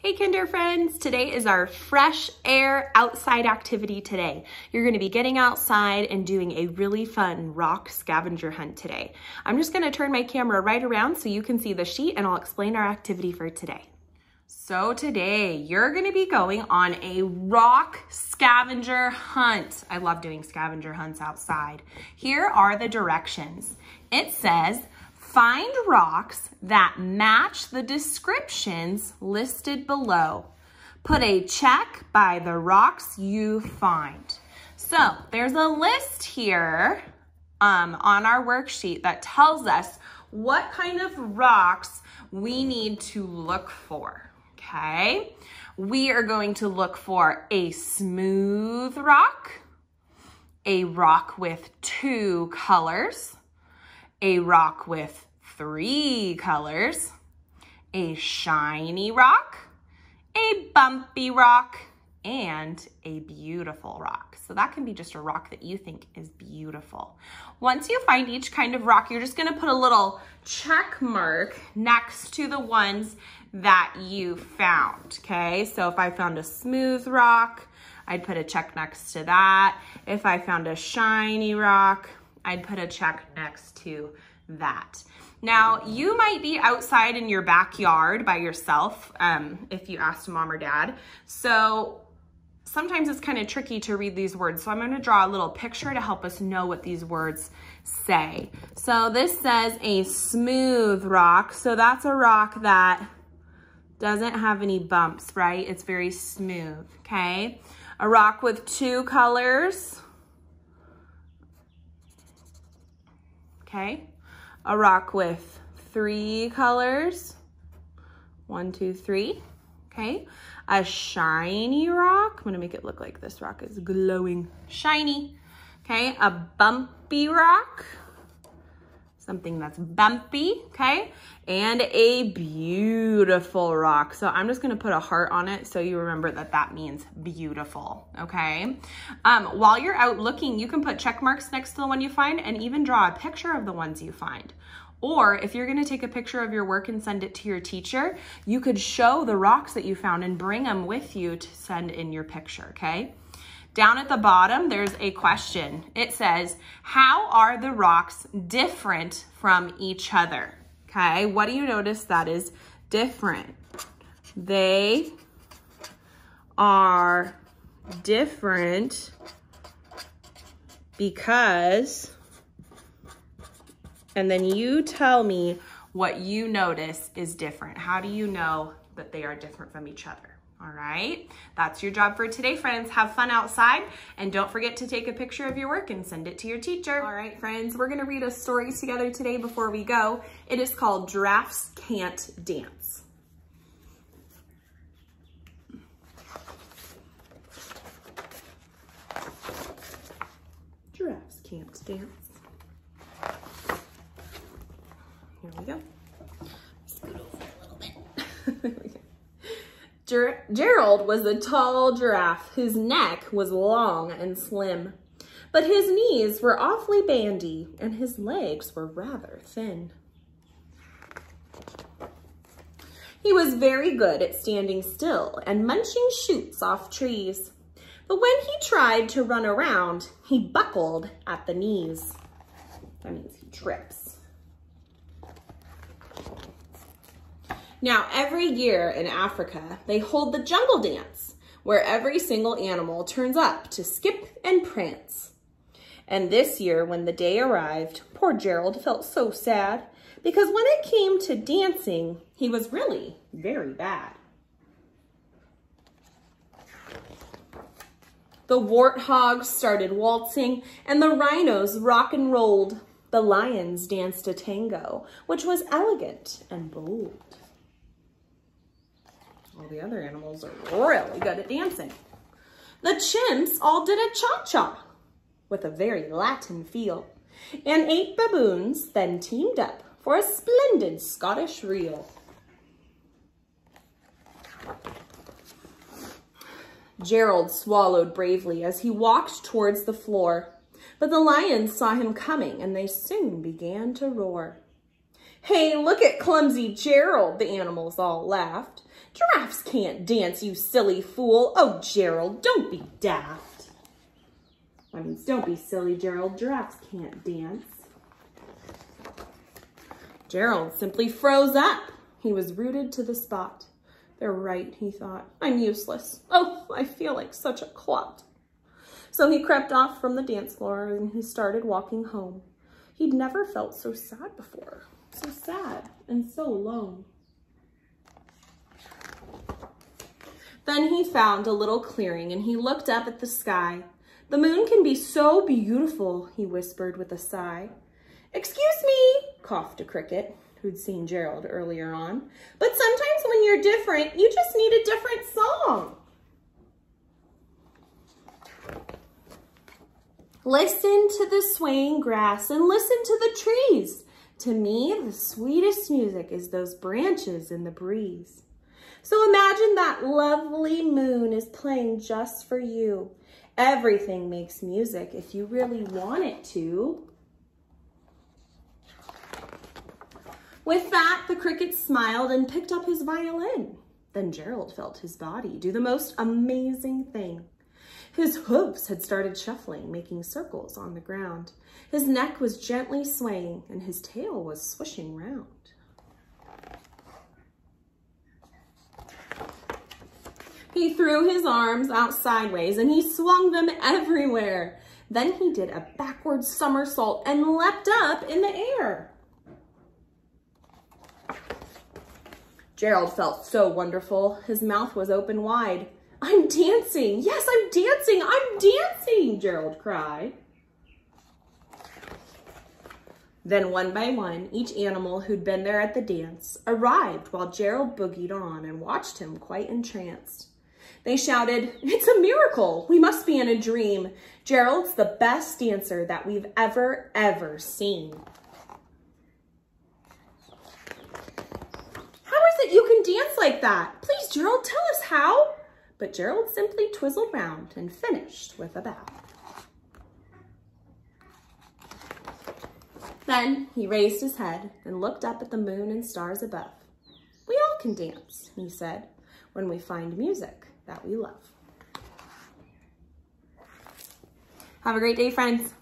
Hey Kinder friends, today is our fresh air outside activity today. You're gonna be getting outside and doing a really fun rock scavenger hunt today. I'm just gonna turn my camera right around so you can see the sheet and I'll explain our activity for today. So today you're gonna be going on a rock scavenger hunt. I love doing scavenger hunts outside. Here are the directions. It says, find rocks that match the descriptions listed below. Put a check by the rocks you find. So there's a list here on our worksheet that tells us what kind of rocks we need to look for, okay? We are going to look for a smooth rock, a rock with 2 colors, a rock with 3 colors, a shiny rock, a bumpy rock, and a beautiful rock. So that can be just a rock that you think is beautiful. Once you find each kind of rock, you're just gonna put a little check mark next to the ones that you found, okay? So if I found a smooth rock, I'd put a check next to that. If I found a shiny rock, I'd put a check next to that. Now, you might be outside in your backyard by yourself if you asked mom or dad. So sometimes it's kind of tricky to read these words. So I'm going to draw a little picture to help us know what these words say. So this says a smooth rock. So that's a rock that doesn't have any bumps, right? It's very smooth, okay? A rock with 2 colors. Okay. A rock with 3 colors, 1, 2, 3, okay. A shiny rock, I'm gonna make it look like this rock is glowing shiny, okay. A bumpy rock, something that's bumpy, okay. And a beautiful rock. So I'm just gonna put a heart on it so you remember that that means beautiful, okay. While you're out looking, you can put check marks next to the one you find and even draw a picture of the ones you find. Or if you're gonna take a picture of your work and send it to your teacher, you could show the rocks that you found and bring them with you to send in your picture, okay? Down at the bottom, there's a question. It says, how are the rocks different from each other? Okay, what do you notice that is different? They are different because, and then you tell me what you notice is different. How do you know that they are different from each other? All right, that's your job for today, friends. Have fun outside and don't forget to take a picture of your work and send it to your teacher. All right, friends, we're gonna read a story together today before we go. It is called Giraffes Can't Dance. Giraffes can't dance. Here we go. Scoot over a little bit. Gerald was a tall giraffe whose neck was long and slim, but his knees were awfully bandy and his legs were rather thin. He was very good at standing still and munching shoots off trees, but when he tried to run around, he buckled at the knees. That means he trips. Now, every year in Africa, they hold the jungle dance, where every single animal turns up to skip and prance. And this year, when the day arrived, poor Gerald felt so sad, because when it came to dancing, he was really very bad. The warthogs started waltzing, and the rhinos rock and rolled. The lions danced a tango, which was elegant and bold. All the other animals are really good at dancing. The chimps all did a cha-cha with a very Latin feel, and 8 baboons then teamed up for a splendid Scottish reel. Gerald swallowed bravely as he walked towards the floor, but the lions saw him coming and they soon began to roar. Hey, look at clumsy Gerald, the animals all laughed. Giraffes can't dance, you silly fool. Oh, Gerald, don't be daft. That means don't be silly, Gerald. Giraffes can't dance. Gerald simply froze up. He was rooted to the spot. They're right, he thought. I'm useless. Oh, I feel like such a clot. So he crept off from the dance floor and he started walking home. He'd never felt so sad before. So sad and so alone. Then he found a little clearing and he looked up at the sky. The moon can be so beautiful, he whispered with a sigh. Excuse me, coughed a cricket who'd seen Gerald earlier on. But sometimes when you're different, you just need a different song. Listen to the swaying grass and listen to the trees. To me, the sweetest music is those branches in the breeze. So imagine that lovely moon is playing just for you. Everything makes music if you really want it to. With that, the cricket smiled and picked up his violin. Then Gerald felt his body do the most amazing thing. His hooves had started shuffling, making circles on the ground. His neck was gently swaying and his tail was swishing round. He threw his arms out sideways and he swung them everywhere. Then he did a backward somersault and leapt up in the air. Gerald felt so wonderful. His mouth was open wide. I'm dancing. Yes, I'm dancing. I'm dancing, Gerald cried. Then one by one, each animal who'd been there at the dance arrived while Gerald boogied on and watched him quite entranced. They shouted, "It's a miracle. We must be in a dream. Gerald's the best dancer that we've ever seen." How is it you can dance like that? Please, Gerald, tell us how. But Gerald simply twizzled round and finished with a bow. Then he raised his head and looked up at the moon and stars above. We all can dance, he said, when we find music that we love. Have a great day, friends.